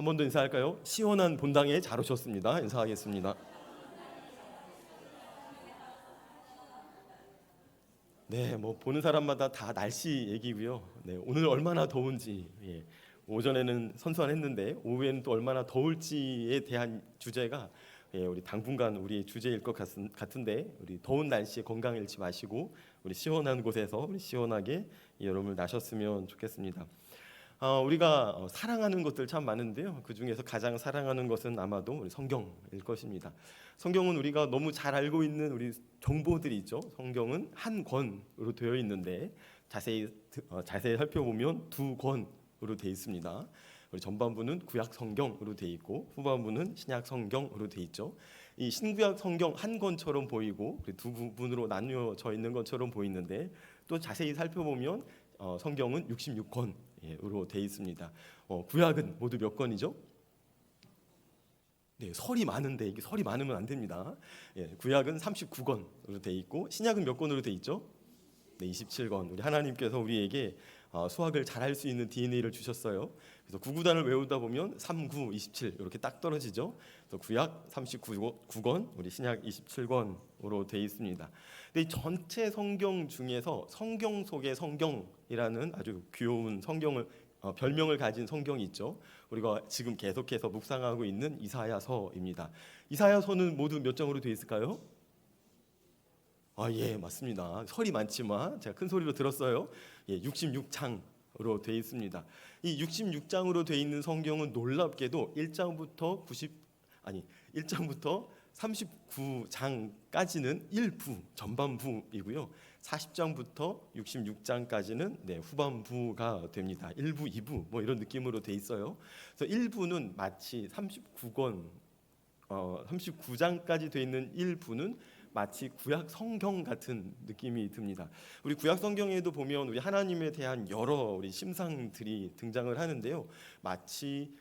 한 번 더 인사할까요? 시원한 본당에 잘 오셨습니다. 인사하겠습니다. 네, 뭐 보는 사람마다 다 날씨 얘기고요. 네, 오늘 얼마나 더운지, 오전에는 선선했는데 오후에는 또 얼마나 더울지에 대한 주제가 우리 당분간 우리 주제일 것 같은데, 우리 더운 날씨에 건강 잃지 마시고 우리 시원한 곳에서 우리 시원하게 여름을 나셨으면 좋겠습니다. 우리가 사랑하는 것들 참 많은데요. 그 중에서 가장 사랑하는 것은 아마도 우리 성경일 것입니다. 성경은 우리가 너무 잘 알고 있는 우리 정보들이 있죠. 성경은 한 권으로 되어 있는데 자세히 살펴보면 두 권으로 되어 있습니다. 우리 전반부는 구약 성경으로 되어 있고 후반부는 신약 성경으로 되어 있죠. 이 신구약 성경 한 권처럼 보이고 두 부분으로 나뉘어져 있는 것처럼 보이는데, 또 자세히 살펴보면 성경은 66권으로 되어 있습니다. 구약은 모두 몇 권이죠? 네, 설이 많은데 이게 설이 많으면 안 됩니다. 구약은 39권으로 되어 있고 신약은 몇 권으로 되어 있죠? 네, 27권. 우리 하나님께서 우리에게 수학을 잘할 수 있는 DNA를 주셨어요. 그래서 구구단을 외우다 보면 3, 9, 27 이렇게 딱 떨어지죠. 그래서 구약 39권, 우리 신약 27권으로 되어 있습니다. 근데 이 전체 성경 중에서 성경 속의 성경이라는 아주 귀여운 성경을 별명을 가진 성경이 있죠. 우리가 지금 계속해서 묵상하고 있는 이사야서입니다. 이사야서는 모두 몇 장으로 되어 있을까요? 예, 맞습니다. 설이 많지만 제가 큰 소리로 들었어요. 66장으로 되어 있습니다. 이 66장으로 되어 있는 성경은 놀랍게도 1장부터 39장까지는 일부 전반부이고요. 40장부터 66장까지는 후반부가 됩니다. 1부, 2부 뭐 이런 느낌으로 돼 있어요. 그래서 1부는 마치 39장까지 돼 있는 1부는 마치 구약 성경 같은 느낌이 듭니다. 우리 구약 성경에도 보면 우리 하나님에 대한 여러 우리 심상들이 등장을 하는데요. 마치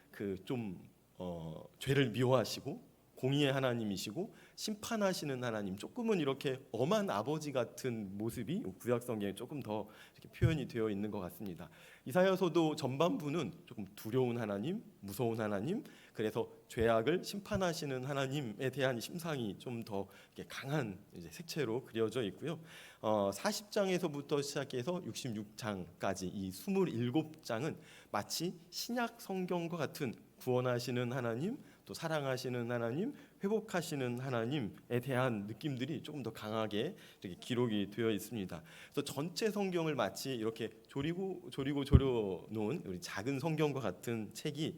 죄를 미워하시고 공의의 하나님이시고 심판하시는 하나님, 조금은 이렇게 엄한 아버지 같은 모습이 구약 성경에 조금 더 이렇게 표현이 되어 있는 것 같습니다. 이사야서도 전반부는 조금 두려운 하나님, 무서운 하나님, 그래서 죄악을 심판하시는 하나님에 대한 심상이 좀 더 강한 색채로 그려져 있고요. 40장에서부터 시작해서 66장까지 이 27장은 마치 신약 성경과 같은 구원하시는 하나님, 또 사랑하시는 하나님, 회복하시는 하나님에 대한 느낌들이 조금 더 강하게 이렇게 기록이 되어 있습니다. 그래서 전체 성경을 마치 이렇게 조리고 조려 놓은 우리 작은 성경과 같은 책이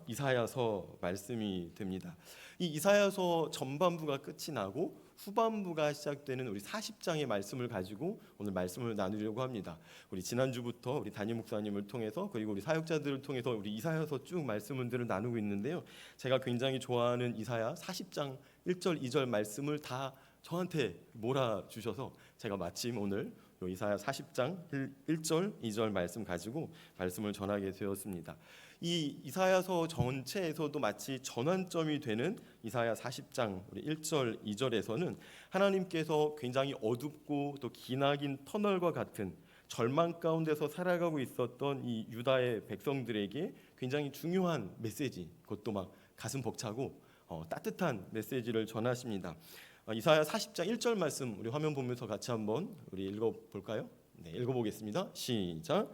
이사야서 말씀이 됩니다. 이 이사야서 전반부가 끝이 나고 후반부가 시작되는 우리 40장의 말씀을 가지고 오늘 말씀을 나누려고 합니다. 우리 지난주부터 우리 담임 목사님을 통해서 그리고 우리 사역자들을 통해서 우리 이사야서 쭉 말씀들을 나누고 있는데요. 제가 굉장히 좋아하는 이사야 40장 1절 2절 말씀을 다 저한테 몰아주셔서 제가 마침 오늘 이사야 40장 1절 2절 말씀 가지고 말씀을 전하게 되었습니다. 이 이사야서 전체에서도 마치 전환점이 되는 이사야 40장 1절 2절에서는 하나님께서 굉장히 어둡고 또 기나긴 터널과 같은 절망 가운데서 살아가고 있었던 이 유다의 백성들에게 굉장히 중요한 메시지, 그것도 막 가슴 벅차고 따뜻한 메시지를 전하십니다. 이사야 40장 1절 말씀 우리 화면 보면서 같이 한번 우리 읽어볼까요? 네, 읽어보겠습니다. 시작.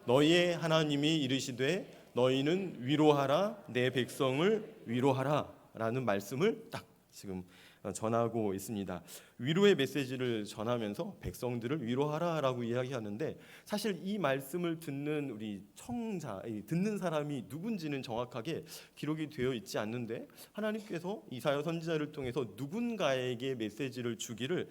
너희의 하나님이 이르시되 너희는 위로하라, 내 백성을 위로하라 라는 말씀을 딱 지금 전하고 있습니다. 위로의 메시지를 전하면서 백성들을 위로하라라고 이야기하는데, 사실 이 말씀을 듣는 우리 듣는 사람이 누군지는 정확하게 기록이 되어 있지 않는데, 하나님께서 이사야 선지자를 통해서 누군가에게 메시지를 주기를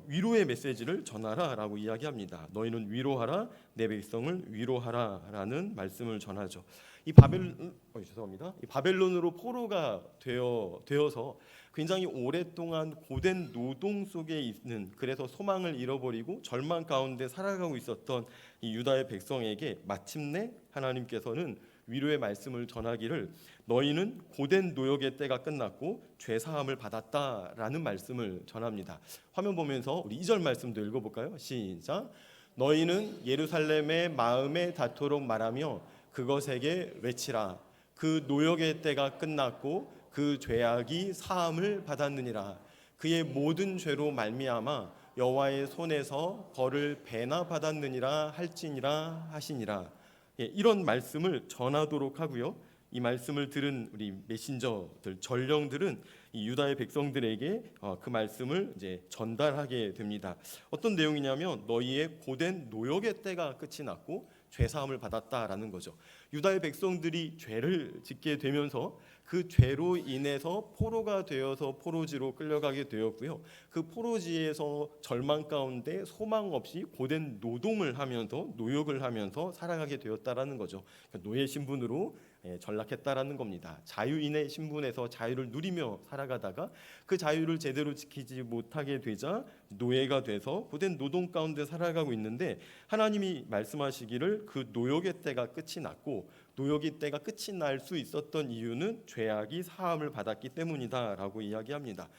위로의 메시지를 전하라라고 이야기합니다. 너희는 위로하라, 내 백성을 위로하라라는 말씀을 전하죠. 이 바벨론으로 포로가 되어서 굉장히 오랫동안 고된 노동 속에 있는, 그래서 소망을 잃어버리고 절망 가운데 살아가고 있었던 이 유다의 백성에게 마침내 하나님께서는 위로의 말씀을 전하기를 너희는 고된 노역의 때가 끝났고 죄 사함을 받았다라는 말씀을 전합니다. 화면 보면서 우리 2절 말씀도 읽어볼까요? 시작. 너희는 예루살렘의 마음에 닿도록 말하며 그것에게 외치라. 그 노역의 때가 끝났고 그 죄악이 사함을 받았느니라. 그의 모든 죄로 말미암아 여호와의 손에서 벌을 배나 받았느니라 할지니라 하시니라. 예, 이런 말씀을 전하도록 하고요. 이 말씀을 들은 우리 메신저들, 전령들은 이 유다의 백성들에게 그 말씀을 이제 전달하게 됩니다. 어떤 내용이냐면 너희의 고된 노역의 때가 끝이 났고 죄 사함을 받았다라는 거죠. 유다의 백성들이 죄를 짓게 되면서 그 죄로 인해서 포로가 되어서 포로지로 끌려가게 되었고요. 그 포로지에서 절망 가운데 소망 없이 고된 노동을 하면서 노역을 하면서 살아가게 되었다라는 거죠. 그러니까 노예 신분으로 전락했다라는 겁니다. 자유인의 신분에서 자유를 누리며 살아가다가 그 자유를 제대로 지키지 못하게 되자 노예가 돼서 고된 노동 가운데 살아가고 있는데 하나님이 말씀하시기를 그 노역의 때가 끝이 났고 노역의 때가 끝이 날 수 있었던 이유는 죄악이 사함을 받았기 때문이다라고 이야기합니다.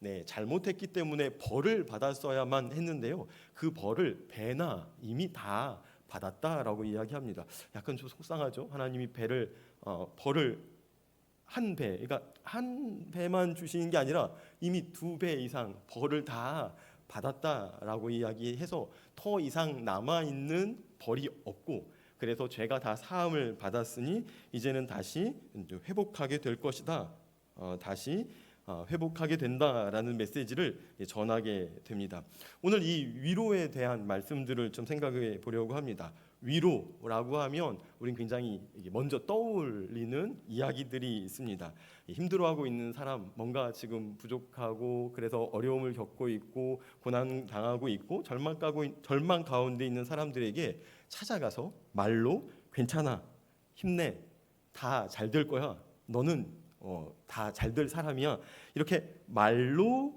네, 잘못했기 때문에 벌을 받았어야만 했는데요. 그 벌을 배나 이미 다 받았다라고 이야기합니다. 약간 좀 속상하죠. 하나님이 벌을 한 배, 그러니까 한 배만 주시는 게 아니라 이미 2배 이상 벌을 다 받았다라고 이야기해서 더 이상 남아 있는 벌이 없고, 그래서 죄가 다 사함을 받았으니 이제는 다시 회복하게 될 것이다. 다시 회복하게 된다라는 메시지를 전하게 됩니다. 오늘 이 위로에 대한 말씀들을 좀 생각해 보려고 합니다. 위로라고 하면 우린 굉장히 먼저 떠올리는 이야기들이 있습니다. 힘들어하고 있는 사람, 뭔가 지금 부족하고 그래서 어려움을 겪고 있고 고난 당하고 있고 절망 가운데 있는 사람들에게 찾아가서 말로 괜찮아, 힘내, 다 잘 될 거야, 너는 다 잘 될 사람이야, 이렇게 말로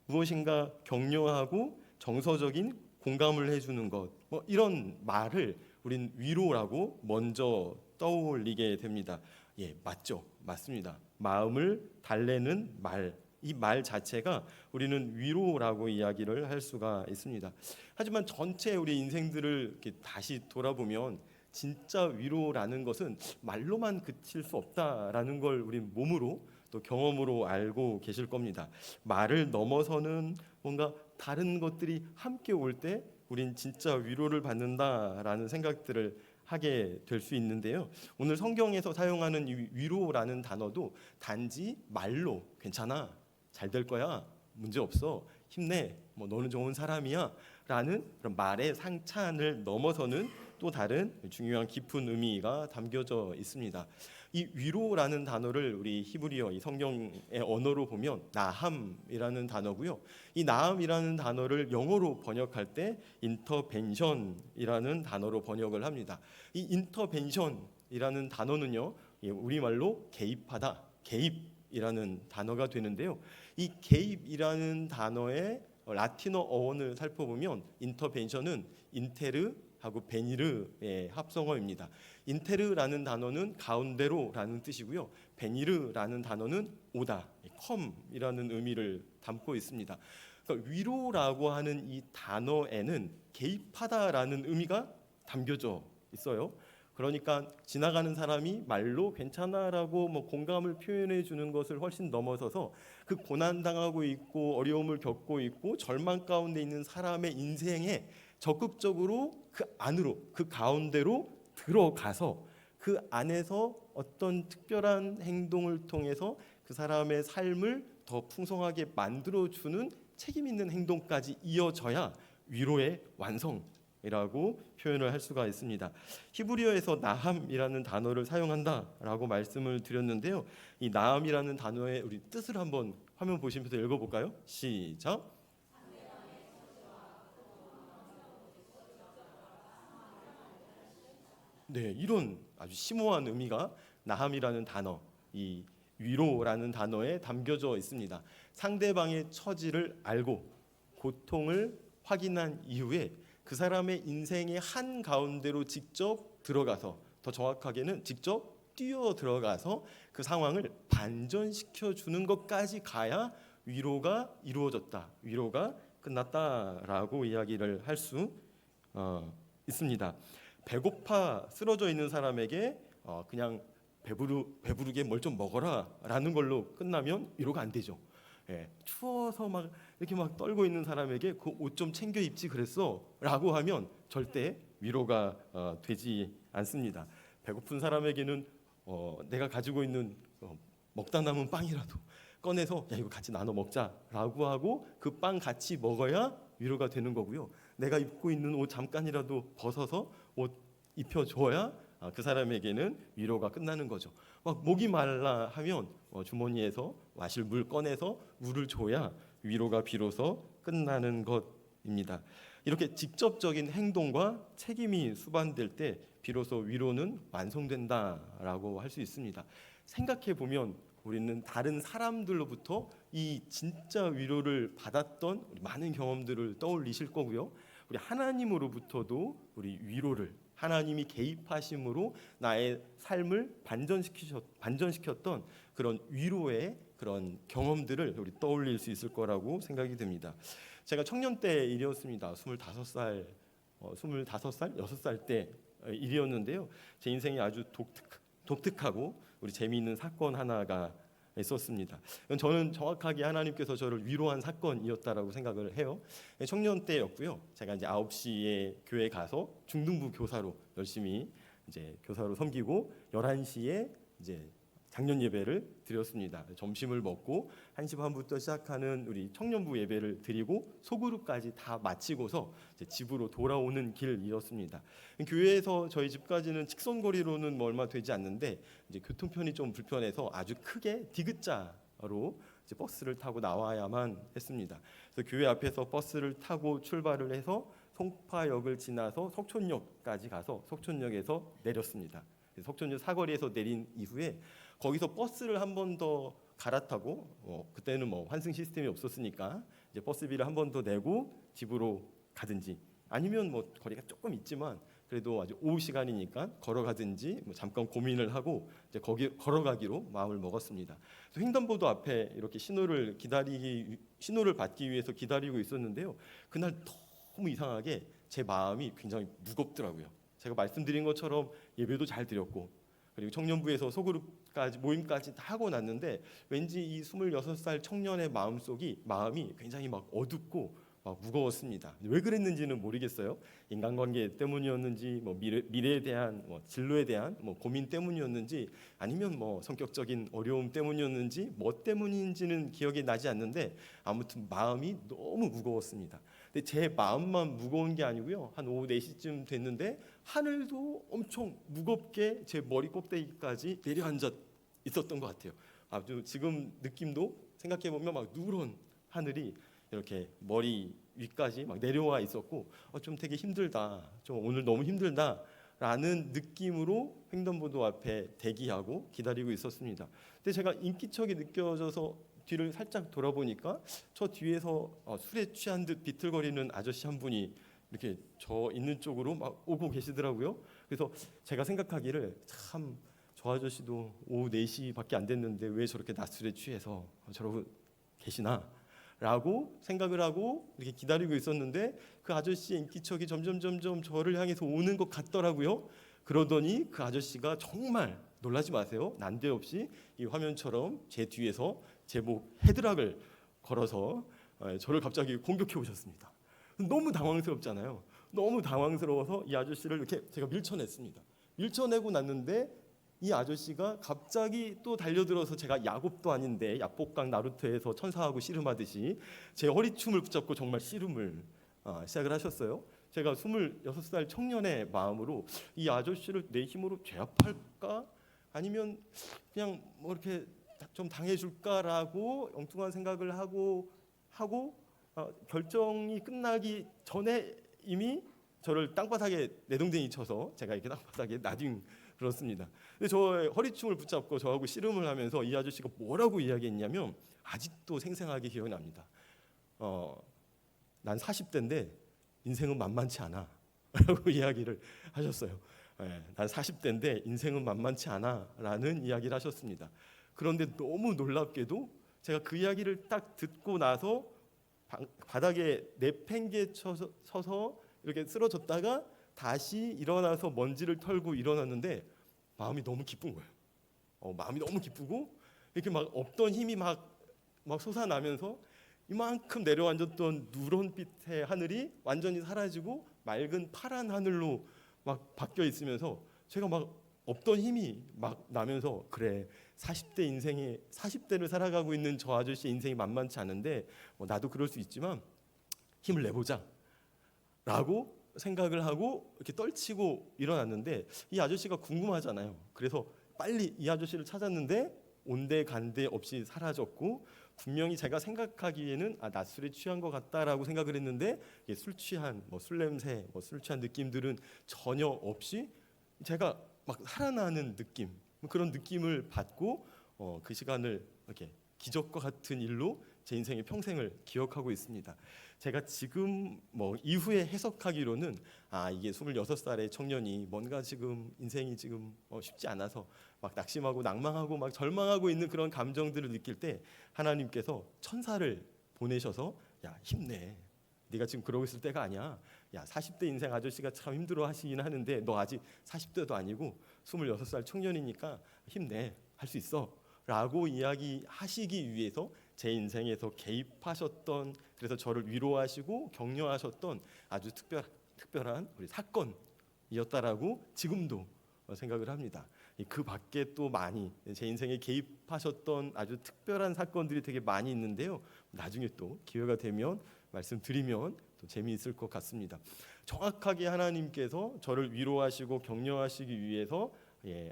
무엇인가 격려하고 정서적인 공감을 해주는 것, 이런 말을 우린 위로라고 먼저 떠올리게 됩니다. 예, 맞죠, 맞습니다. 마음을 달래는 말, 이 말 자체가 우리는 위로라고 이야기를 할 수가 있습니다. 하지만 전체 우리 인생들을 이렇게 다시 돌아보면 진짜 위로라는 것은 말로만 그칠 수 없다라는 걸 우리 몸으로 또 경험으로 알고 계실 겁니다. 말을 넘어서는 뭔가 다른 것들이 함께 올 때 우린 진짜 위로를 받는다라는 생각들을 하게 될 수 있는데요. 오늘 성경에서 사용하는 이 위로라는 단어도 단지 말로 괜찮아, 잘 될 거야, 문제 없어, 힘내, 너는 좋은 사람이야 라는 그런 말의 상찬을 넘어서는 또 다른 중요한 깊은 의미가 담겨져 있습니다. 이 위로라는 단어를 우리 히브리어, 이 성경의 언어로 보면 나함이라는 단어고요. 이 나함이라는 단어를 영어로 번역할 때 인터벤션이라는 단어로 번역을 합니다. 이 인터벤션이라는 단어는요, 우리말로 개입하다, 개입이라는 단어가 되는데요. 이 개입이라는 단어의 라틴어 어원을 살펴보면 인터벤션은 인테르 하고 베니르의 합성어입니다. 인테르라는 단어는 가운데로라는 뜻이고요. 베니르라는 단어는 오다, 컴이라는 의미를 담고 있습니다. 그러니까 위로라고 하는 이 단어에는 개입하다라는 의미가 담겨져 있어요. 그러니까 지나가는 사람이 말로 괜찮아라고 공감을 표현해 주는 것을 훨씬 넘어서서 그 고난당하고 있고 어려움을 겪고 있고 절망 가운데 있는 사람의 인생에 적극적으로 그 안으로, 그 가운데로 들어가서 그 안에서 어떤 특별한 행동을 통해서 그 사람의 삶을 더 풍성하게 만들어주는 책임 있는 행동까지 이어져야 위로의 완성이라고 표현을 할 수가 있습니다. 히브리어에서 나함이라는 단어를 사용한다라고 말씀을 드렸는데요. 이 나함이라는 단어의 우리 뜻을 한번 화면 보시면서 읽어볼까요? 시작. 네, 이런 아주 심오한 의미가 나함이라는 단어, 이 위로라는 단어에 담겨져 있습니다. 상대방의 처지를 알고 고통을 확인한 이후에 그 사람의 인생의 한 가운데로 직접 들어가서, 더 정확하게는 직접 뛰어 들어가서 그 상황을 반전시켜 주는 것까지 가야 위로가 이루어졌다, 위로가 끝났다라고 이야기를 할 수 있습니다. 배고파 쓰러져 있는 사람에게 그냥 배부르게 뭘 좀 먹어라라는 걸로 끝나면 위로가 안 되죠. 예, 추워서 막 이렇게 막 떨고 있는 사람에게 그 옷 좀 챙겨 입지 그랬어라고 하면 절대 위로가 되지 않습니다. 배고픈 사람에게는 내가 가지고 있는 먹다 남은 빵이라도 꺼내서 야 이거 같이 나눠 먹자라고 하고 그 빵 같이 먹어야 위로가 되는 거고요. 내가 입고 있는 옷 잠깐이라도 벗어서 옷 입혀줘야 그 사람에게는 위로가 끝나는 거죠. 막 목이 말라 하면 주머니에서 마실 물 꺼내서 물을 줘야 위로가 비로소 끝나는 것입니다. 이렇게 직접적인 행동과 책임이 수반될 때 비로소 위로는 완성된다라고 할 수 있습니다. 생각해 보면 우리는 다른 사람들로부터 이 진짜 위로를 받았던 많은 경험들을 떠올리실 거고요. 우리 하나님으로부터도 우리 위로를 하나님이 개입하심으로 나의 삶을 반전시켰던 그런 위로의 그런 경험들을 우리 떠올릴 수 있을 거라고 생각이 듭니다. 제가 청년 때 일이었습니다. 25살, 6살 때 일이었는데요. 제 인생이 아주 독특하고 우리 재미있는 사건 하나가 있었습니다. 저는 정확하게 하나님께서 저를 위로한 사건이었다라고 생각을 해요. 청년 때였고요. 제가 이제 9시에 교회 가서 중등부 교사로 열심히 이제 교사로 섬기고 11시에 이제 작년 예배를 드렸습니다. 점심을 먹고 1시 반부터 시작하는 우리 청년부 예배를 드리고 소그룹까지 다 마치고서 이제 집으로 돌아오는 길이었습니다. 교회에서 저희 집까지는 직선거리로는 뭐 얼마 되지 않는데 이제 교통편이 좀 불편해서 아주 크게 디귿자로 이제 버스를 타고 나와야만 했습니다. 그래서 교회 앞에서 버스를 타고 출발을 해서 송파역을 지나서 석촌역까지 가서 석촌역에서 내렸습니다. 석촌역 사거리에서 내린 이후에 거기서 버스를 한 번 더 갈아타고 그때는 뭐 환승 시스템이 없었으니까 이제 버스비를 한 번 더 내고 집으로 가든지 아니면 뭐 거리가 조금 있지만 그래도 아주 오후 시간이니까 걸어가든지 뭐 잠깐 고민을 하고 이제 거기 걸어가기로 마음을 먹었습니다. 그래서 횡단보도 앞에 이렇게 신호를 받기 위해서 기다리고 있었는데요. 그날 너무 이상하게 제 마음이 굉장히 무겁더라고요. 제가 말씀드린 것처럼 예배도 잘 드렸고 그리고 청년부에서 소그룹까지 모임까지 다 하고 났는데 왠지 이 26살 청년의 마음이 굉장히 막 어둡고 막 무거웠습니다. 왜 그랬는지는 모르겠어요. 인간관계 때문이었는지 뭐 미래에 대한 진로에 대한 고민 때문이었는지 아니면 뭐 성격적인 어려움 때문이었는지 뭐 때문인지는 기억이 나지 않는데 아무튼 마음이 너무 무거웠습니다. 근데 제 마음만 무거운 게 아니고요. 한 오후 4시쯤 됐는데 하늘도 엄청 무겁게 제 머리 꼭대기까지 내려앉아 있었던 것 같아요. 아주 지금 느낌도 생각해 보면 막 누런 하늘이 이렇게 머리 위까지 막 내려와 있었고 좀 되게 힘들다. 좀 오늘 너무 힘들다라는 느낌으로 횡단보도 앞에 대기하고 기다리고 있었습니다. 근데 제가 인기척이 느껴져서 뒤를 살짝 돌아보니까 저 뒤에서 술에 취한 듯 비틀거리는 아저씨 한 분이 이렇게 저 있는 쪽으로 막 오고 계시더라고요. 그래서 제가 생각하기를 참 저 아저씨도 오후 4시밖에 안 됐는데 왜 저렇게 낮술에 취해서 저러고 계시나 라고 생각을 하고 이렇게 기다리고 있었는데 그 아저씨의 인기척이 점점 저를 향해서 오는 것 같더라고요. 그러더니 그 아저씨가 정말 놀라지 마세요. 난데없이 이 화면처럼 제 뒤에서 제 목 헤드락을 걸어서 저를 갑자기 공격해 오셨습니다. 너무 당황스럽잖아요. 너무 당황스러워서 이 아저씨를 이렇게 제가 밀쳐냈습니다. 밀쳐내고 났는데 이 아저씨가 갑자기 또 달려들어서 제가 야곱도 아닌데 야복강 나루토에서 천사하고 씨름하듯이 제 허리춤을 붙잡고 정말 씨름을 시작을 하셨어요. 제가 26살 청년의 마음으로 이 아저씨를 내 힘으로 제압할까 아니면 그냥 뭐 이렇게 좀 당해줄까라고 엉뚱한 생각을 하고 결정이 끝나기 전에 이미 저를 땅바닥에 내동댕이 쳐서 제가 이렇게 땅바닥에 나뒹 그렇습니다. 근데 저 허리춤을 붙잡고 저하고 씨름을 하면서 이 아저씨가 뭐라고 이야기했냐면 아직도 생생하게 기억이 납니다. 난 40대인데 인생은 만만치 않아 라고 이야기를 하셨어요. 난 40대인데 인생은 만만치 않아 라는 이야기를 하셨습니다. 그런데 너무 놀랍게도 제가 그 이야기를 딱 듣고 나서 바닥에 내팽개쳐서 이렇게 쓰러졌다가 다시 일어나서 먼지를 털고 일어났는데 마음이 너무 기쁜 거예요. 마음이 너무 기쁘고 이렇게 막 없던 힘이 막 솟아나면서 이만큼 내려앉았던 누런빛의 하늘이 완전히 사라지고 맑은 파란 하늘로 막 바뀌어 있으면서 제가 막 없던 힘이 막 나면서 그래 40대 인생에 40대를 살아가고 있는 저 아저씨의 인생이 만만치 않은데 나도 그럴 수 있지만 힘을 내보자 라고 생각을 하고 이렇게 떨치고 일어났는데 이 아저씨가 궁금하잖아요. 그래서 빨리 이 아저씨를 찾았는데 온데간데 없이 사라졌고 분명히 제가 생각하기에는 낮술에 취한 것 같다라고 생각을 했는데 술 취한 술 냄새 술 취한 느낌들은 전혀 없이 제가 막 살아나는 느낌 그런 느낌을 받고 그 시간을 이렇게 기적과 같은 일로 제 인생의 평생을 기억하고 있습니다. 제가 지금 이후에 해석하기로는 이게 26살의 청년이 뭔가 지금 인생이 지금 쉽지 않아서 막 낙심하고 낭망하고 막 절망하고 있는 그런 감정들을 느낄 때 하나님께서 천사를 보내셔서 야 힘내. 네가 지금 그러고 있을 때가 아니야. 야 40대 인생 아저씨가 참 힘들어 하시긴 하는데 너 아직 40대도 아니고 26살 청년이니까 힘내. 할 수 있어. 라고 이야기하시기 위해서 제 인생에서 개입하셨던 그래서 저를 위로하시고 격려하셨던 아주 특별한 우리 사건이었다라고 지금도 생각을 합니다. 그 밖에 또 많이 제 인생에 개입하셨던 아주 특별한 사건들이 되게 많이 있는데요. 나중에 또 기회가 되면 말씀드리면 또 재미있을 것 같습니다. 정확하게 하나님께서 저를 위로하시고 격려하시기 위해서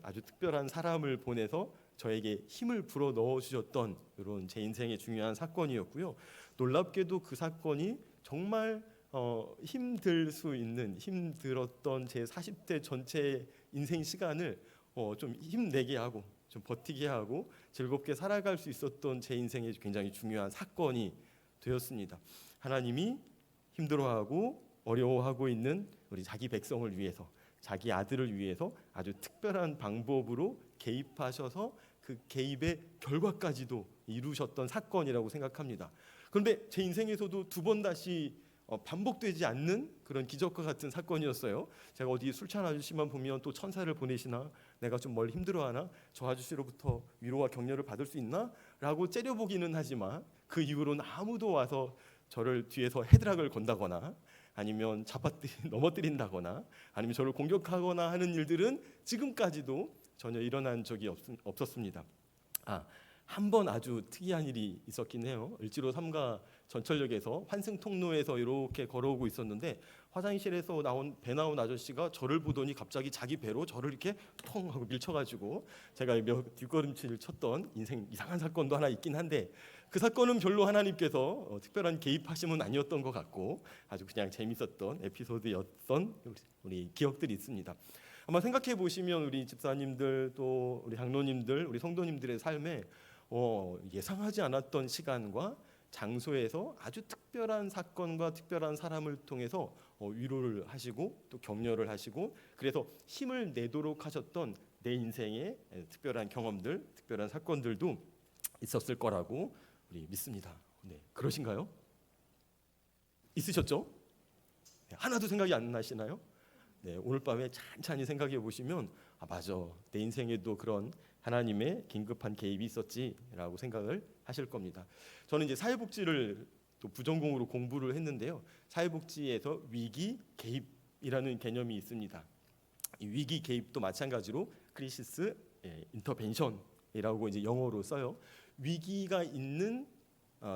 아주 특별한 사람을 보내서 저에게 힘을 불어 넣어 주셨던 이런 제 인생의 중요한 사건이었고요. 놀랍게도 그 사건이 정말 힘들었던 제 40대 전체 인생 시간을 좀 힘내게 하고 좀 버티게 하고 즐겁게 살아갈 수 있었던 제 인생의 굉장히 중요한 사건이 되었습니다. 하나님이 힘들어하고 어려워하고 있는 우리 자기 백성을 위해서 자기 아들을 위해서 아주 특별한 방법으로 개입하셔서 그 개입의 결과까지도 이루셨던 사건이라고 생각합니다. 그런데 제 인생에서도 두 번 다시 반복되지 않는 그런 기적과 같은 사건이었어요. 제가 어디 술 취한 아저씨만 보면 또 천사를 보내시나 내가 좀 뭘 힘들어하나 저 아저씨로부터 위로와 격려를 받을 수 있나 라고 째려보기는 하지만 그 이후로는 아무도 와서 저를 뒤에서 헤드락을 건다거나 아니면 넘어뜨린다거나 아니면 저를 공격하거나 하는 일들은 지금까지도 전혀 일어난 적이 없었습니다. 한 번 아주 특이한 일이 있었긴 해요. 을지로 3가 전철역에서 환승통로에서 이렇게 걸어오고 있었는데 화장실에서 배 나온 아저씨가 저를 보더니 갑자기 자기 배로 저를 이렇게 통 하고 밀쳐가지고 제가 뒷걸음질을 쳤던 인생 이상한 사건도 하나 있긴 한데 그 사건은 별로 하나님께서 특별한 개입하심은 아니었던 것 같고 아주 그냥 재밌었던 에피소드였던 우리 기억들이 있습니다. 아마 생각해 보시면 우리 집사님들 또 우리 장로님들 우리 성도님들의 삶에 예상하지 않았던 시간과 장소에서 아주 특별한 사건과 특별한 사람을 통해서 위로를 하시고 또 격려를 하시고 그래서 힘을 내도록 하셨던 내 인생의 특별한 경험들, 특별한 사건들도 있었을 거라고 우리 믿습니다. 네, 그러신가요? 있으셨죠? 네, 하나도 생각이 안 나시나요? 네, 오늘 밤에 찬찬히 생각해 보시면 맞아, 내 인생에도 그런 하나님의 긴급한 개입이 있었지라고 생각을 하실 겁니다. 저는 이제 사회복지를 또 부전공으로 공부를 했는데요. 사회복지에서 위기 개입이라는 개념이 있습니다. 이 위기 개입도 마찬가지로 크리시스 인터벤션이라고 이제 영어로 써요. 위기가 있는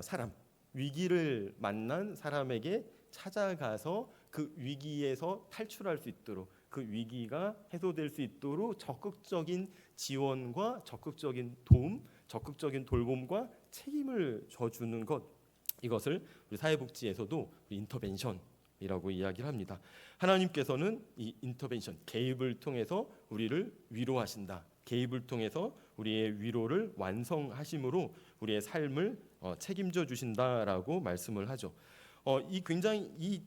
사람, 위기를 만난 사람에게 찾아가서 그 위기에서 탈출할 수 있도록 그 위기가 해소될 수 있도록 적극적인 지원과 적극적인 도움, 적극적인 돌봄과 책임을 져주는 것 이것을 우리 사회복지에서도 인터벤션이라고 이야기를 합니다. 하나님께서는 이 인터벤션 개입을 통해서 우리를 위로하신다. 개입을 통해서 우리의 위로를 완성하심으로 우리의 삶을 책임져 주신다라고 말씀을 하죠. 이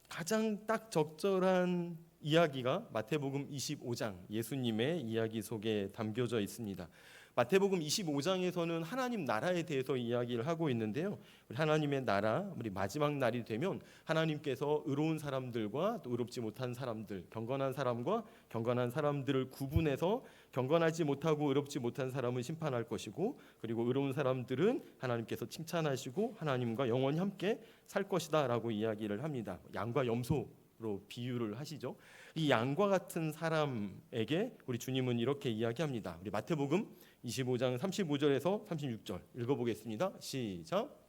가장 딱 적절한 이야기가 마태복음 25장 예수님의 이야기 속에 담겨져 있습니다. 마태복음 25장에서는 하나님 나라에 대해서 이야기를 하고 있는데요. 우리 하나님의 나라, 우리 마지막 날이 되면 하나님께서 의로운 사람들과 또 의롭지 못한 사람들, 경건한 사람과 경건한 사람들을 구분해서 경건하지 못하고 의롭지 못한 사람은 심판할 것이고, 그리고 의로운 사람들은 하나님께서 칭찬하시고 하나님과 영원히 함께 살 것이다라고 이야기를 합니다. 양과 염소로 비유를 하시죠. 이 양과 같은 사람에게 우리 주님은 이렇게 이야기합니다. 우리 마태복음 25장 35절에서 36절 읽어보겠습니다. 시작.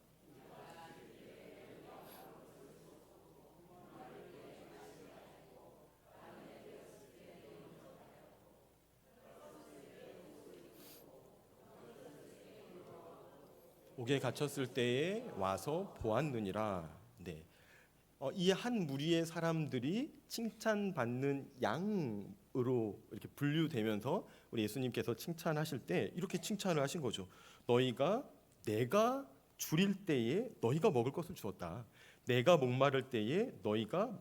옥에 갇혔을 때에 와서 보았느니라. 네. 이 한 무리의 사람들이 칭찬받는 양으로 이렇게 분류되면서 우리 예수님께서 칭찬하실 때 이렇게 칭찬을 하신 거죠. 내가 줄일 때에 너희가 먹을 것을 주었다. 내가 목마를 때에 너희가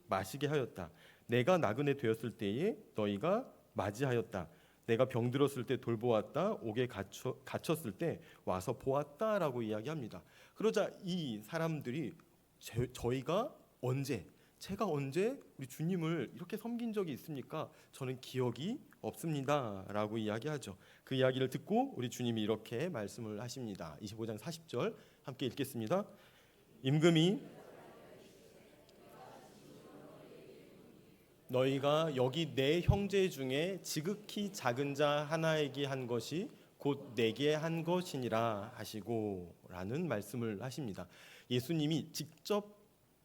마시게 하였다. 내가 나그네 되었을 때에 너희가 맞이하였다. 내가 병들었을 때 돌보았다. 옥에 갇혔을 때 와서 보았다라고 이야기합니다. 그러자 이 사람들이 제가 언제 우리 주님을 이렇게 섬긴 적이 있습니까? 저는 기억이 없습니다라고 이야기하죠. 그 이야기를 듣고 우리 주님이 이렇게 말씀을 하십니다. 25장 40절 함께 읽겠습니다. 임금이 너희가 여기 내 형제 중에 지극히 작은 자 하나에게 한 것이 곧 내게 한 것이니라 하시고 라는 말씀을 하십니다. 예수님이 직접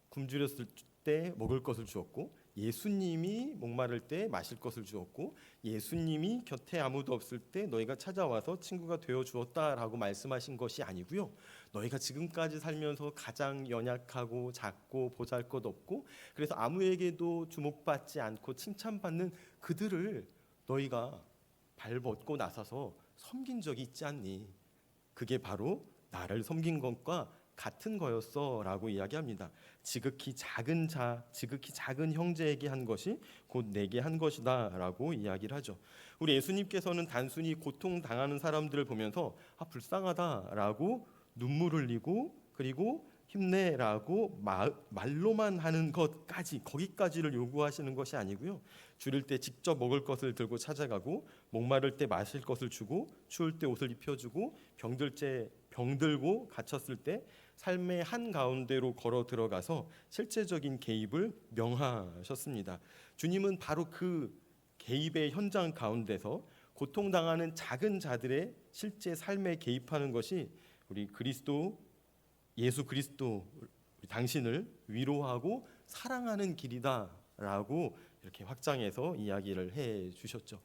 굶주렸을 때 먹을 것을 주었고, 예수님이 목마를 때 마실 것을 주었고, 예수님이 곁에 아무도 없을 때 너희가 찾아와서 친구가 되어 주었다라고 말씀하신 것이 아니고요. 너희가 지금까지 살면서 가장 연약하고 작고 보잘것없고 그래서 아무에게도 주목받지 않고 칭찬받는 그들을 너희가 발벗고 나서서 섬긴 적이 있지 않니? 그게 바로 나를 섬긴 것과 같은 거였어라고 이야기합니다. 지극히 작은 형제에게 한 것이 곧 내게 한 것이다라고 이야기를 하죠. 우리 예수님께서는 단순히 고통당하는 사람들을 보면서 불쌍하다라고 눈물을 흘리고 그리고 힘내라고 말로만 하는 거기까지를 요구하시는 것이 아니고요. 줄일 때 직접 먹을 것을 들고 찾아가고, 목마를 때 마실 것을 주고, 추울 때 옷을 입혀주고, 병들고 갇혔을 때 삶의 한 가운데로 걸어 들어가서 실제적인 개입을 명하셨습니다. 주님은 바로 그 개입의 현장 가운데서 고통당하는 작은 자들의 실제 삶에 개입하는 것이 우리 예수 그리스도 당신을 위로하고 사랑하는 길이다라고 이렇게 확장해서 이야기를 해 주셨죠.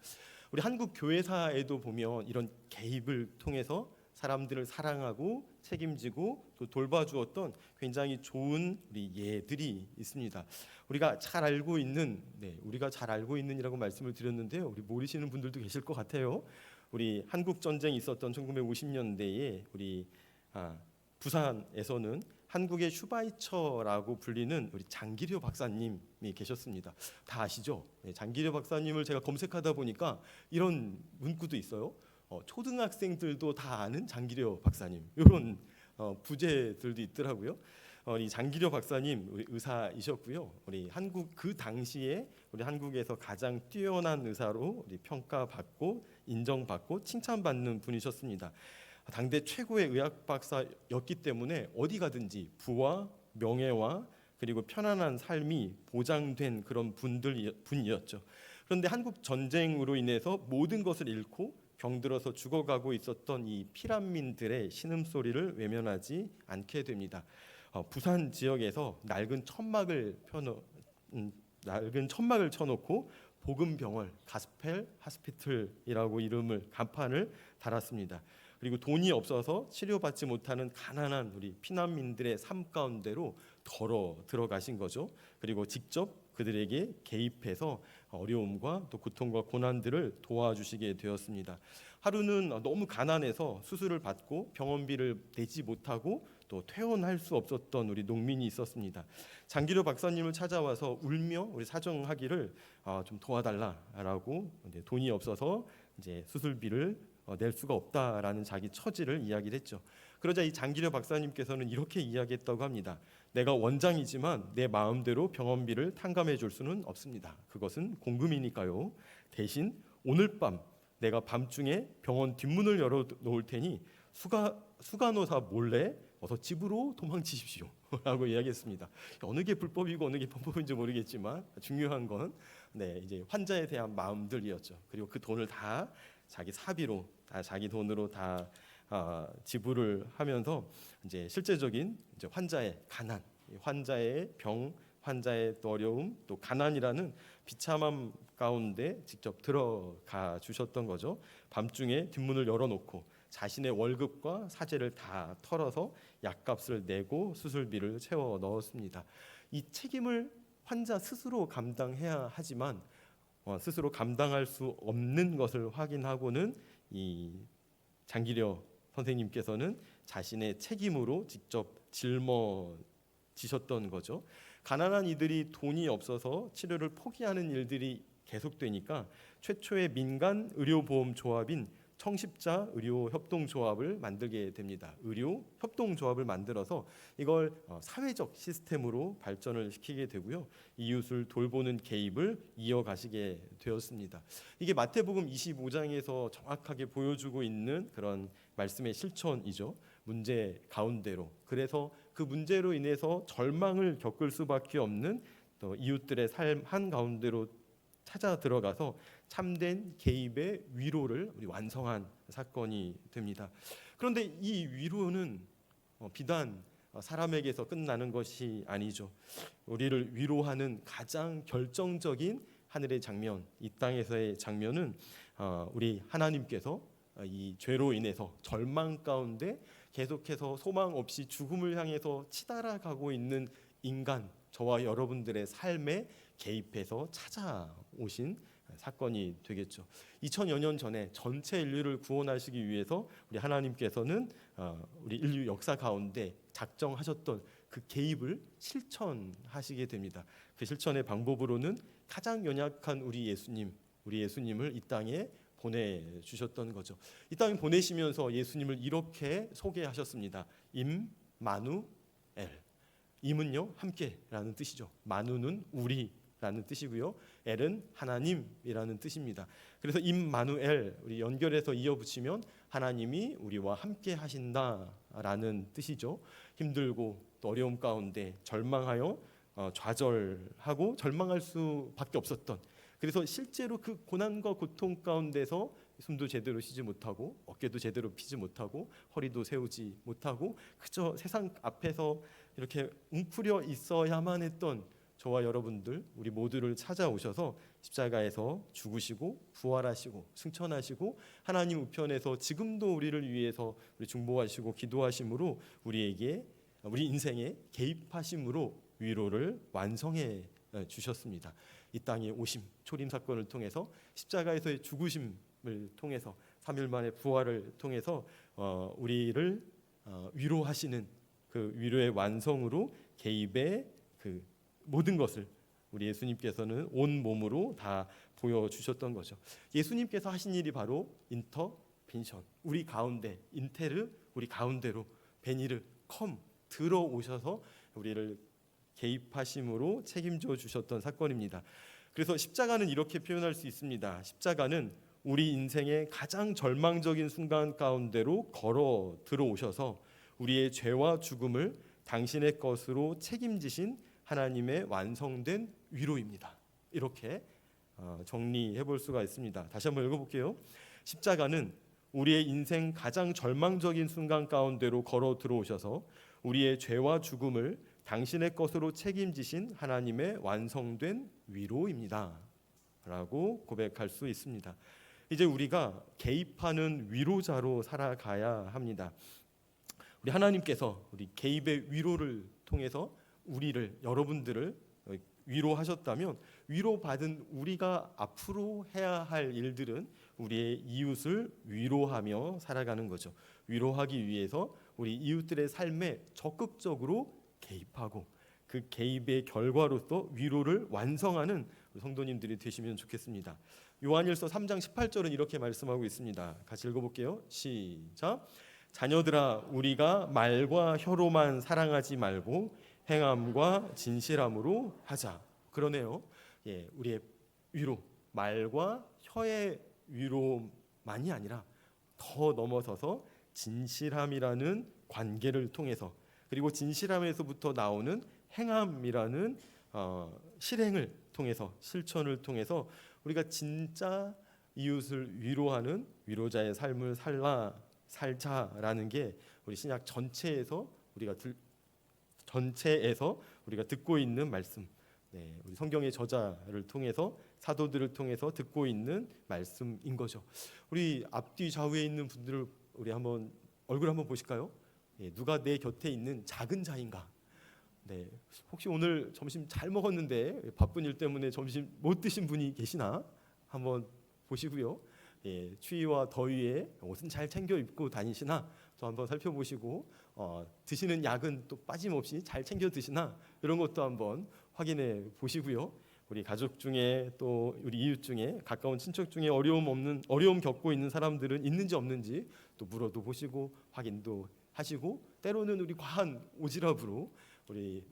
우리 한국 교회사에도 보면 이런 개입을 통해서 사람들을 사랑하고 책임지고 또 돌봐주었던 굉장히 좋은 우리 예들이 있습니다. 우리가 잘 알고 있는이라고 말씀을 드렸는데요. 우리 모르시는 분들도 계실 것 같아요. 우리 한국 전쟁이 있었던 1950년대에 우리 부산에서는 한국의 슈바이처라고 불리는 우리 장기려 박사님이 계셨습니다. 다 아시죠? 네, 장기려 박사님을 제가 검색하다 보니까 이런 문구도 있어요. 초등학생들도 다 아는 장기려 박사님, 이런 부제들도 있더라고요. 이 장기려 박사님 우리 의사이셨고요. 우리 그 당시에 우리 한국에서 가장 뛰어난 의사로 우리 평가받고 인정받고 칭찬받는 분이셨습니다. 당대 최고의 의학 박사였기 때문에 어디 가든지 부와 명예와 그리고 편안한 삶이 보장된 그런 분이었죠. 그런데 한국 전쟁으로 인해서 모든 것을 잃고 병들어서 죽어가고 있었던 이 피난민들의 신음소리를 외면하지 않게 됩니다. 부산 지역에서 낡은 천막을 쳐놓고 복음병원 가스펠 하스피틀이라고 간판을 달았습니다. 그리고 돈이 없어서 치료받지 못하는 가난한 우리 피난민들의 삶 가운데로 걸어 들어가신 거죠. 그리고 직접 그들에게 개입해서 어려움과 또 고통과 고난들을 도와주시게 되었습니다. 하루는 너무 가난해서 수술을 받고 병원비를 내지 못하고 또 퇴원할 수 없었던 우리 농민이 있었습니다. 장기려 박사님을 찾아와서 울며 우리 사정하기를 좀 도와달라라고, 돈이 없어서 이제 수술비를 낼 수가 없다라는 자기 처지를 이야기를 했죠. 그러자 이 장기려 박사님께서는 이렇게 이야기했다고 합니다. 내가 원장이지만 내 마음대로 병원비를 탕감해 줄 수는 없습니다. 그것은 공금이니까요. 대신 오늘 밤 내가 밤중에 병원 뒷문을 열어 놓을 테니 수간호사 몰래 어서 집으로 도망치십시오 라고 이야기했습니다. 어느 게 불법이고 어느 게 범법인지 모르겠지만 중요한 건 이제 환자에 대한 마음들이었죠. 그리고 그 돈을 다 자기 사비로 자기 돈으로 다 지불을 하면서 이제 실제적인 이제 환자의 가난, 환자의 병, 환자의 어려움, 또 가난이라는 비참함 가운데 직접 들어가 주셨던 거죠. 밤중에 뒷문을 열어놓고 자신의 월급과 사재를 다 털어서 약값을 내고 수술비를 채워 넣었습니다. 이 책임을 환자 스스로 감당해야 하지만 스스로 감당할 수 없는 것을 확인하고는 이 장기려 선생님께서는 자신의 책임으로 직접 짊어지셨던 거죠. 가난한 이들이 돈이 없어서 치료를 포기하는 일들이 계속되니까 최초의 민간 의료보험조합인 청십자 의료협동조합을 만들게 됩니다. 의료협동조합을 만들어서 이걸 사회적 시스템으로 발전을 시키게 되고요. 이웃을 돌보는 개입을 이어가시게 되었습니다. 이게 마태복음 25장에서 정확하게 보여주고 있는 그런 말씀의 실천이죠. 문제 가운데로. 그래서 그 문제로 인해서 절망을 겪을 수밖에 없는 또 이웃들의 삶 한가운데로 찾아 들어가서 참된 개입의 위로를 우리 완성한 사건이 됩니다. 그런데 이 위로는 비단 사람에게서 끝나는 것이 아니죠. 우리를 위로하는 가장 결정적인 하늘의 장면, 이 땅에서의 장면은 우리 하나님께서 이 죄로 인해서 절망 가운데 계속해서 소망 없이 죽음을 향해서 치달아가고 있는 인간, 저와 여러분들의 삶에 개입해서 찾아오신 사건이 되겠죠. 2000여 년 전에 전체 인류를 구원하시기 위해서 우리 하나님께서는 우리 인류 역사 가운데 작정하셨던 그 개입을 실천하시게 됩니다. 그 실천의 방법으로는 가장 연약한 우리 예수님을 이 땅에 보내주셨던 거죠. 이 땅에 보내시면서 예수님을 이렇게 소개하셨습니다. 임마누엘. 임은요 함께라는 뜻이죠. 마누는 우리라는 뜻이고요. 엘은 하나님이라는 뜻입니다. 그래서 임마누엘 우리 연결해서 이어붙이면 하나님이 우리와 함께 하신다라는 뜻이죠. 힘들고 또 어려움 가운데 절망하여 좌절하고 절망할 수밖에 없었던, 그래서 실제로 그 고난과 고통 가운데서 숨도 제대로 쉬지 못하고 어깨도 제대로 펴지 못하고 허리도 세우지 못하고 그저 세상 앞에서 이렇게 웅크려 있어야만 했던 저와 여러분들 우리 모두를 찾아오셔서 십자가에서 죽으시고 부활하시고 승천하시고 하나님 우편에서 지금도 우리를 위해서 중보하시고 기도하심으로 우리에게 우리 인생에 개입하심으로 위로를 완성해 주셨습니다. 이 땅에 오심 초림 사건을 통해서 십자가에서의 죽으심을 통해서 3일 만에 부활을 통해서 우리를 위로하시는 그 위로의 완성으로 개입의 그 모든 것을 우리 예수님께서는 온 몸으로 다 보여주셨던 거죠. 예수님께서 하신 일이 바로 인터벤션, 우리 가운데 인테르 우리 가운데로 베니르 컴 들어오셔서 우리를 개입하심으로 책임져 주셨던 사건입니다. 그래서 십자가는 이렇게 표현할 수 있습니다. 십자가는 우리 인생의 가장 절망적인 순간 가운데로 걸어 들어오셔서 우리의 죄와 죽음을 당신의 것으로 책임지신 하나님의 완성된 위로입니다. 이렇게 정리해 볼 수가 있습니다. 다시 한번 읽어볼게요. 십자가는 우리의 인생 가장 절망적인 순간 가운데로 걸어 들어오셔서 우리의 죄와 죽음을 당신의 것으로 책임지신 하나님의 완성된 위로입니다. 라고 고백할 수 있습니다. 이제 우리가 개입하는 위로자로 살아가야 합니다. 우리 하나님께서 우리 개입의 위로를 통해서 우리를, 여러분들을 위로하셨다면 위로받은 우리가 앞으로 해야 할 일들은 우리의 이웃을 위로하며 살아가는 거죠. 위로하기 위해서 우리 이웃들의 삶에 적극적으로 개입하고 그 개입의 결과로서 위로를 완성하는 성도님들이 되시면 좋겠습니다. 요한일서 3장 18절은 이렇게 말씀하고 있습니다. 같이 읽어볼게요. 시작. 자녀들아, 우리가 말과 혀로만 사랑하지 말고 행함과 진실함으로 하자. 그러네요. 예, 우리의 위로, 말과 혀의 위로만이 아니라 더 넘어서서 진실함이라는 관계를 통해서, 그리고 진실함에서부터 나오는 행함이라는 실행을 통해서, 실천을 통해서 우리가 진짜 이웃을 위로하는 위로자의 삶을 살자라는 게 우리 신약 전체에서 우리가 듣고 있는 말씀, 네, 우리 성경의 저자를 통해서, 사도들을 통해서 듣고 있는 말씀인 거죠. 우리 앞뒤 좌우에 있는 분들을 우리 한번 얼굴 한번 보실까요? 예, 누가 내 곁에 있는 작은 자인가? 네, 혹시 오늘 점심 잘 먹었는데 바쁜 일 때문에 점심 못 드신 분이 계시나? 한번 보시고요. 예, 추위와 더위에 옷은 잘 챙겨 입고 다니시나? 또 한번 살펴보시고, 드시는 약은 또 빠짐없이 잘 챙겨 드시나? 이런 것도 한번 확인해 보시고요. 우리 가족 중에, 또 우리 이웃 중에, 가까운 친척 중에 어려움 겪고 있는 사람들은 있는지 없는지 또 물어도 보시고 확인도 하시고, 때로는 우리 과한 오지랖으로 우리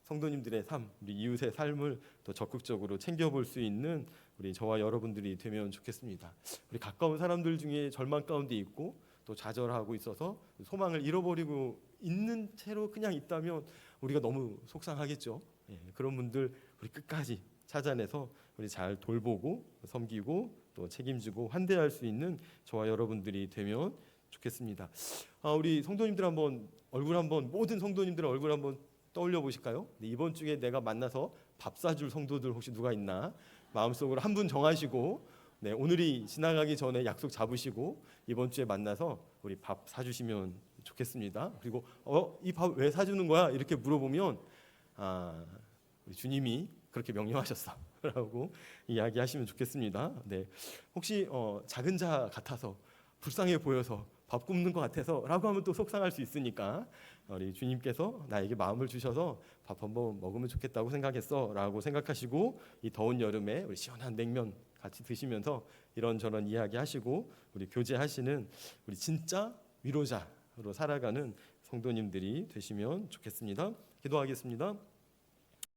성도님들의 삶, 우리 이웃의 삶을 더 적극적으로 챙겨볼 수 있는 우리 저와 여러분들이 되면 좋겠습니다. 우리 가까운 사람들 중에 절망 가운데 있고 또 좌절하고 있어서 소망을 잃어버리고 있는 채로 그냥 있다면 우리가 너무 속상하겠죠. 예, 그런 분들 우리 끝까지 찾아내서 우리 잘 돌보고 섬기고 또 책임지고 환대할 수 있는 저와 여러분들이 되면 좋겠습니다. 우리 성도님들 모든 성도님들의 얼굴 한번 떠올려 보실까요? 네, 이번 주에 내가 만나서 밥 사줄 성도들 혹시 누가 있나? 마음속으로 한 분 정하시고, 네, 오늘이 지나가기 전에 약속 잡으시고 이번 주에 만나서 우리 밥 사주시면 좋겠습니다. 그리고 이 밥 왜 사주는 거야? 이렇게 물어보면 우리 주님이 그렇게 명령하셨어라고 이야기하시면 좋겠습니다. 네, 혹시 작은 자 같아서 불쌍해 보여서 밥 굶는 것 같아서라고 하면 또 속상할 수 있으니까 우리 주님께서 나에게 마음을 주셔서 밥 한번 먹으면 좋겠다고 생각했어라고 생각하시고, 이 더운 여름에 우리 시원한 냉면 같이 드시면서 이런저런 이야기하시고 우리 교제하시는 우리 진짜 위로자로 살아가는 성도님들이 되시면 좋겠습니다. 기도하겠습니다.